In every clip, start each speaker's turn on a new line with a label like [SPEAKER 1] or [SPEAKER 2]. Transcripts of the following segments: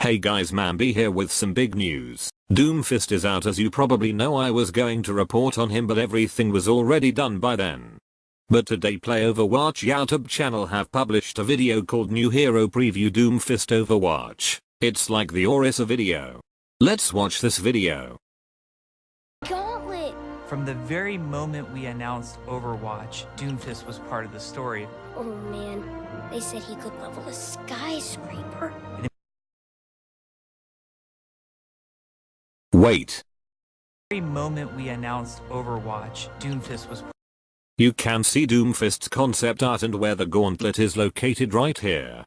[SPEAKER 1] Hey guys, Mambi here with some big news. Doomfist is out. As you probably know, I was going to report on him but everything was already done by then. But today Play Overwatch YouTube channel have published a video called New Hero Preview Doomfist Overwatch. It's like the Orisa video. Let's watch this video.
[SPEAKER 2] Gauntlet!
[SPEAKER 3] From the very moment we announced Overwatch, Doomfist was part of the story.
[SPEAKER 2] Oh man, they said he could level a skyscraper.
[SPEAKER 1] Wait.
[SPEAKER 3] The very moment we announced Overwatch, Doomfist was.
[SPEAKER 1] You can see Doomfist's concept art and where the gauntlet is located right here.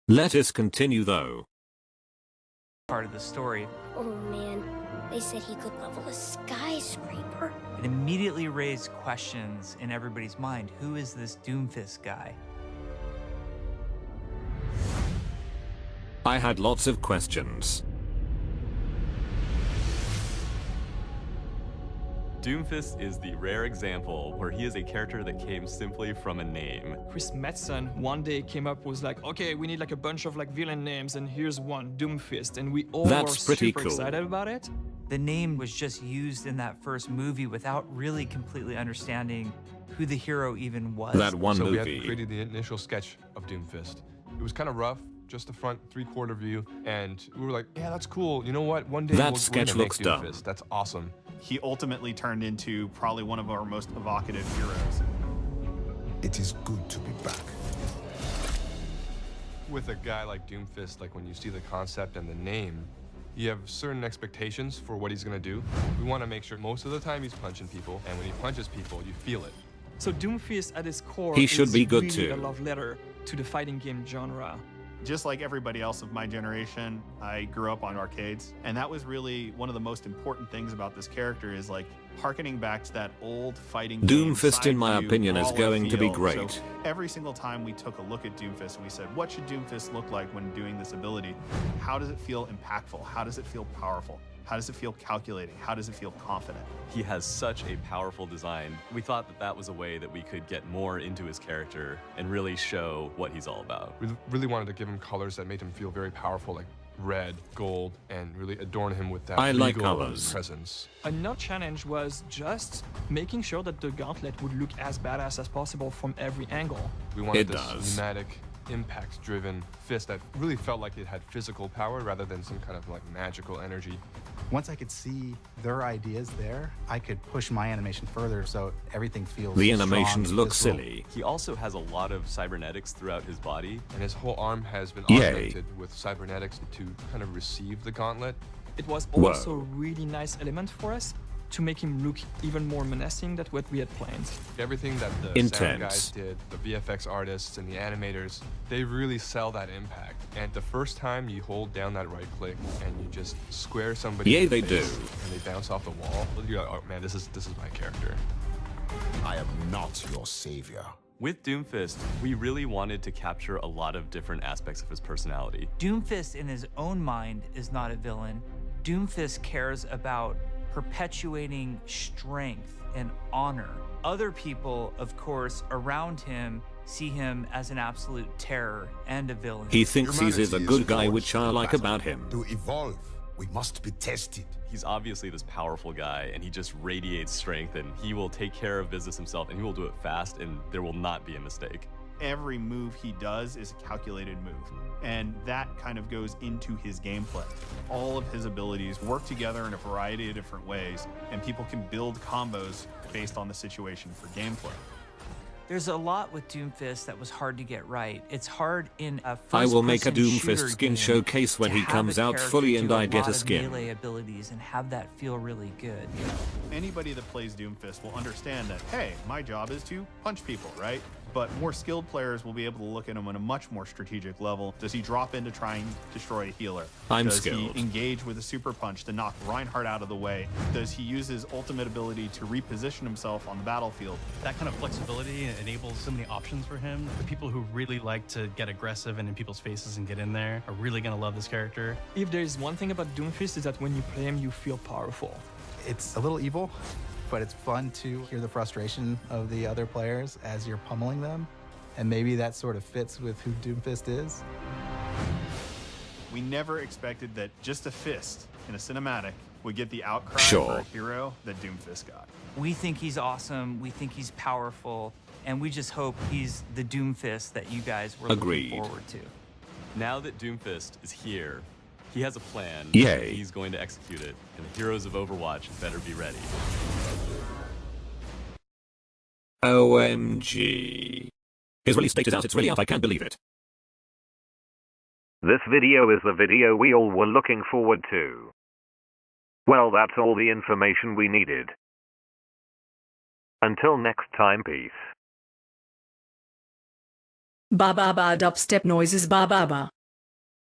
[SPEAKER 1] Let us continue though.
[SPEAKER 3] Part of the story.
[SPEAKER 2] Oh man, they said he could level a skyscraper.
[SPEAKER 3] It immediately raised questions in everybody's mind. Who is this Doomfist guy?
[SPEAKER 1] I had lots of questions.
[SPEAKER 4] Doomfist is the rare example where he is a character that came simply from a name.
[SPEAKER 5] Chris Metzen one day came up with like, okay, we need like a bunch of like villain names and here's one, Doomfist, and we all were super excited about it.
[SPEAKER 3] The name was just used in that first movie without really completely understanding who the hero even was.
[SPEAKER 1] That one movie.
[SPEAKER 6] So we had created the initial sketch of Doomfist. It was kind of rough, just the front three-quarter view, and we were like, yeah, that's cool. You know what? One day
[SPEAKER 1] that sketch looks dumb.
[SPEAKER 6] Doomfist. That's awesome.
[SPEAKER 7] He ultimately turned into probably one of our most evocative heroes.
[SPEAKER 8] It is good to be back.
[SPEAKER 6] With a guy like Doomfist, like when you see the concept and the name, you have certain expectations for what he's gonna do. We want to make sure most of the time he's punching people, and when he punches people, you feel it.
[SPEAKER 5] So Doomfist at its core
[SPEAKER 1] he should be good
[SPEAKER 5] really
[SPEAKER 1] too.
[SPEAKER 5] A love letter to the fighting game genre.
[SPEAKER 7] Just like everybody else of my generation, I grew up on arcades, and that was really one of the most important things about this character is like harkening back to that old fighting game
[SPEAKER 1] Doomfist, in my opinion, is going to be great.
[SPEAKER 7] So every single time we took a look at Doomfist, we said, what should Doomfist look like when doing this ability? How does it feel impactful? How does it feel powerful? How does it feel calculating? How does it feel confident?
[SPEAKER 4] He has such a powerful design. We thought that that was a way that we could get more into his character and really show what he's all about.
[SPEAKER 6] We really wanted to give him colors that made him feel very powerful, like red, gold, and really adorn him with that regal presence.
[SPEAKER 5] Another challenge was just making sure that the gauntlet would look as badass as possible from every angle.
[SPEAKER 6] We wanted this pneumatic, impact-driven fist that really felt like it had physical power rather than some kind of like magical energy.
[SPEAKER 9] Once I could see their ideas there, I could push my animation further so everything feels
[SPEAKER 1] The animations
[SPEAKER 9] strong,
[SPEAKER 1] look
[SPEAKER 9] visceral.
[SPEAKER 1] silly.
[SPEAKER 4] He also has a lot of cybernetics throughout his body.
[SPEAKER 6] And his whole arm has been augmented with cybernetics to kind of receive the gauntlet.
[SPEAKER 5] It was also a really nice element for us to make him look even more menacing than what we had planned.
[SPEAKER 6] Everything that the sound guys did, the VFX artists and the animators, they really sell that impact. And the first time you hold down that right click and you just square somebody in the face and they bounce off the wall, you're like, oh man, this is my character.
[SPEAKER 8] I am not your savior.
[SPEAKER 4] With Doomfist, we really wanted to capture a lot of different aspects of his personality.
[SPEAKER 3] Doomfist in his own mind is not a villain. Doomfist cares about perpetuating strength and honor. Other people, of course, around him see him as an absolute terror and a villain.
[SPEAKER 1] He thinks he's a good guy, which I like about him.
[SPEAKER 8] To evolve, we must be tested.
[SPEAKER 4] He's obviously this powerful guy and he just radiates strength and he will take care of business himself and he will do it fast and there will not be a mistake.
[SPEAKER 7] Every move he does is a calculated move, and that kind of goes into his gameplay. All of his abilities work together in a variety of different ways, and people can build combos based on the situation for gameplay.
[SPEAKER 3] There's a lot with Doomfist that was hard to get right. It's hard in a
[SPEAKER 1] I will make a
[SPEAKER 3] first-person
[SPEAKER 1] Doomfist skin
[SPEAKER 3] game
[SPEAKER 1] showcase when
[SPEAKER 3] to
[SPEAKER 1] he
[SPEAKER 3] have
[SPEAKER 1] comes
[SPEAKER 3] a
[SPEAKER 1] out
[SPEAKER 3] character
[SPEAKER 1] fully
[SPEAKER 3] do
[SPEAKER 1] and I get
[SPEAKER 3] lot
[SPEAKER 1] a
[SPEAKER 3] of
[SPEAKER 1] skin.
[SPEAKER 3] melee abilities and have that feel really good.
[SPEAKER 7] Anybody that plays Doomfist will understand that, hey, my job is to punch people, right? But more skilled players will be able to look at him on a much more strategic level. Does he drop in to try and destroy a healer?
[SPEAKER 1] I'm
[SPEAKER 7] Does
[SPEAKER 1] skilled.
[SPEAKER 7] he engage with a super punch to knock Reinhardt out of the way? Does he use his ultimate ability to reposition himself on the battlefield?
[SPEAKER 10] That kind of flexibility enables so many options for him. The people who really like to get aggressive and in people's faces and get in there are really going to love this character.
[SPEAKER 5] If there is one thing about Doomfist is that when you play him, you feel powerful.
[SPEAKER 9] It's a little evil, but it's fun to hear the frustration of the other players as you're pummeling them. And maybe that sort of fits with who Doomfist is.
[SPEAKER 7] We never expected that just a fist in a cinematic would get the outcry for a hero that Doomfist got.
[SPEAKER 3] We think he's awesome, we think he's powerful, and we just hope he's the Doomfist that you guys were looking forward to.
[SPEAKER 4] Now that Doomfist is here, he has a plan.
[SPEAKER 1] Yay.
[SPEAKER 4] He's going to execute it, and the heroes of Overwatch better be ready.
[SPEAKER 1] OMG. His release date is out, it's really out, I can't believe it. This video is the video we all were looking forward to. Well, that's all the information we needed. Until next time, peace.
[SPEAKER 11] Ba ba ba dubstep noises ba ba ba.